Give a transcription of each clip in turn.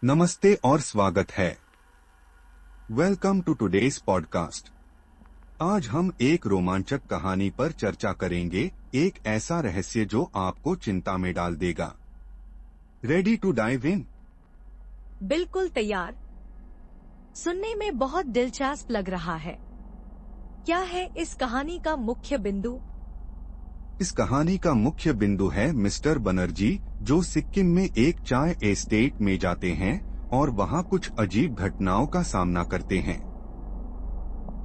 नमस्ते और स्वागत है। Welcome to today's podcast. आज हम एक रोमांचक कहानी पर चर्चा करेंगे, एक ऐसा रहस्य जो आपको चिंता में डाल देगा। Ready to dive in? बिल्कुल तैयार। सुनने में बहुत दिलचस्प लग रहा है। क्या है इस कहानी का मुख्य बिंदु? इस कहानी का मुख्य बिंदु है मिस्टर बनर्जी, जो सिक्किम में एक चाय एस्टेट में जाते हैं और वहां कुछ अजीब घटनाओं का सामना करते हैं।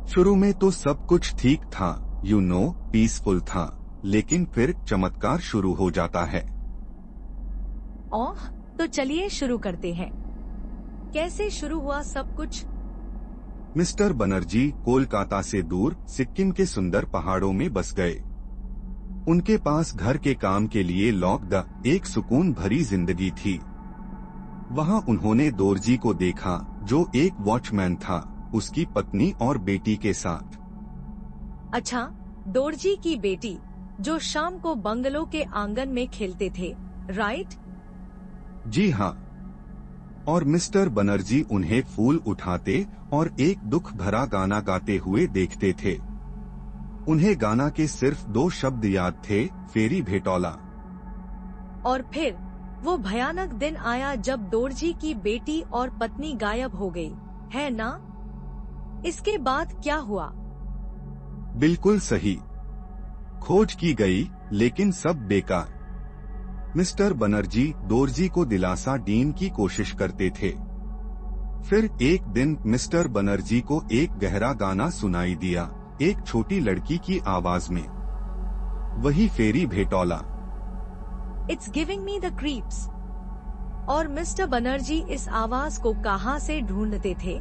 शुरू में तो सब कुछ ठीक था, पीसफुल था, लेकिन फिर चमत्कार शुरू हो जाता है। ओह, तो चलिए शुरू करते हैं। कैसे शुरू हुआ सब कुछ? मिस्टर बनर्जी कोलकाता से दूर सिक्किम के सुंदर पहाड़ों में बस गए। उनके पास घर के काम के लिए लॉकड एक सुकून भरी जिंदगी थी। वहां उन्होंने दोरजी को देखा, जो एक वॉचमैन था, उसकी पत्नी और बेटी के साथ। अच्छा, दोरजी की बेटी, जो शाम को बंगलो के आंगन में खेलते थे, राइट? जी हाँ। और मिस्टर बनर्जी उन्हें फूल उठाते और एक दुख भरा गाना गाते हुए देखते थे। उन्हें गाना के सिर्फ 2 शब्द याद थे, फेरी भेटौला। और फिर वो भयानक दिन आया जब दोरजी की बेटी और पत्नी गायब हो गई, है ना? इसके बाद क्या हुआ? बिल्कुल सही। खोज की गई, लेकिन सब बेकार। मिस्टर बनर्जी दोरजी को दिलासा देने की कोशिश करते थे। फिर एक दिन मिस्टर बनर्जी को एक गहरा गाना सुनाई दिया, एक छोटी लड़की की आवाज में। वही फेरी भेटौला। It's giving me the creeps. और मिस्टर बनर्जी इस आवाज को कहां से ढूंढते थे?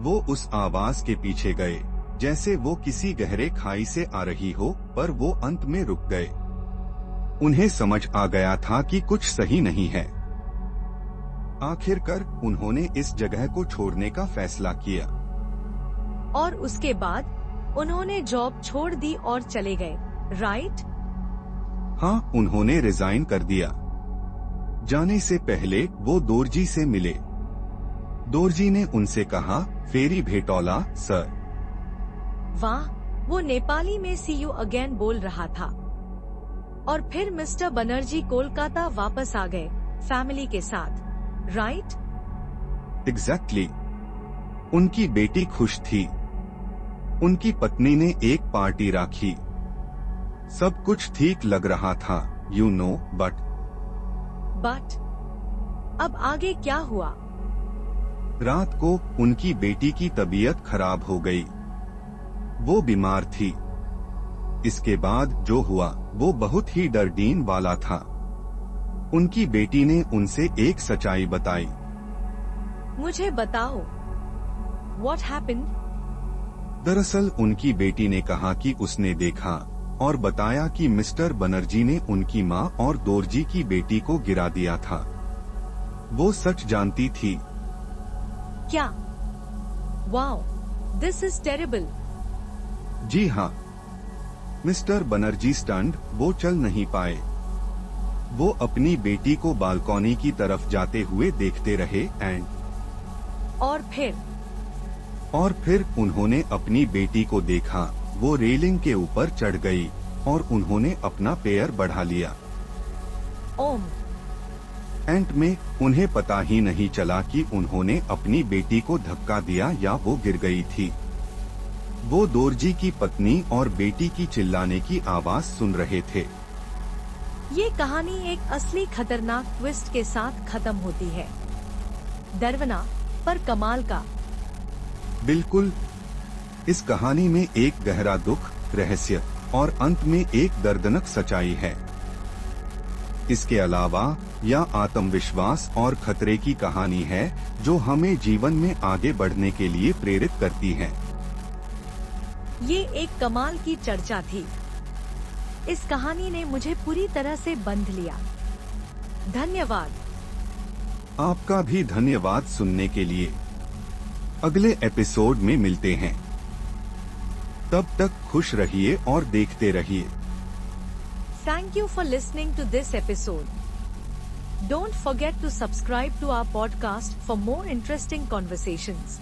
वो उस आवाज के पीछे गए, जैसे वो किसी गहरे खाई से आ रही हो, पर वो अंत में रुक गए। उन्हें समझ आ गया था कि कुछ सही नहीं है। आखिरकार उन्होंने इस जगह को छोड़ने का फैसला किया। और उसके बाद उन्होंने जॉब छोड़ दी और चले गए, राइट? हाँ, उन्होंने रिजाइन कर दिया। जाने से पहले वो दोरजी से मिले। दोरजी ने उनसे कहा, फेरी भेटौला सर। वाह, वो नेपाली में सी यू अगेन बोल रहा था। और फिर मिस्टर बनर्जी कोलकाता वापस आ गए, फैमिली के साथ, राइट? एग्जैक्टली। उनकी बेटी खुश थी। उनकी पत्नी ने एक पार्टी रखी। सब कुछ ठीक लग रहा था, बट अब आगे क्या हुआ? रात को उनकी बेटी की तबीयत खराब हो गई। वो बीमार थी। इसके बाद जो हुआ वो बहुत ही डरने वाला था। उनकी बेटी ने उनसे एक सच्चाई बताई। मुझे बताओ, What happened? दरअसल उनकी बेटी ने कहा कि उसने देखा और बताया कि मिस्टर बनर्जी ने उनकी माँ और दोरजी की बेटी को गिरा दिया था। वो सच जानती थी। क्या? Wow, this is terrible. जी हाँ। मिस्टर बनर्जी स्टंट, वो चल नहीं पाए। वो अपनी बेटी को बालकनी की तरफ जाते हुए देखते रहे और फिर उन्होंने अपनी बेटी को देखा। वो रेलिंग के ऊपर चढ़ गई और उन्होंने अपना पैर बढ़ा लिया। ओम। एंड में उन्हें पता ही नहीं चला कि उन्होंने अपनी बेटी को धक्का दिया या वो गिर गई थी। वो दोरजी की पत्नी और बेटी की चिल्लाने की आवाज सुन रहे थे। ये कहानी एक असली खतरनाक ट्विस्ट के साथ खत्म होती है। डरावना पर कमाल का। बिल्कुल। इस कहानी में एक गहरा दुख, रहस्य और अंत में एक दर्दनाक सच्चाई है। इसके अलावा यह आत्मविश्वास और खतरे की कहानी है, जो हमें जीवन में आगे बढ़ने के लिए प्रेरित करती है। ये एक कमाल की चर्चा थी। इस कहानी ने मुझे पूरी तरह से बंध लिया। धन्यवाद। आपका भी धन्यवाद सुनने के लिए। अगले एपिसोड में मिलते हैं। तब तक खुश रहिए और देखते रहिए। Thank you for listening to this episode. Don't forget to subscribe to our podcast for more interesting conversations.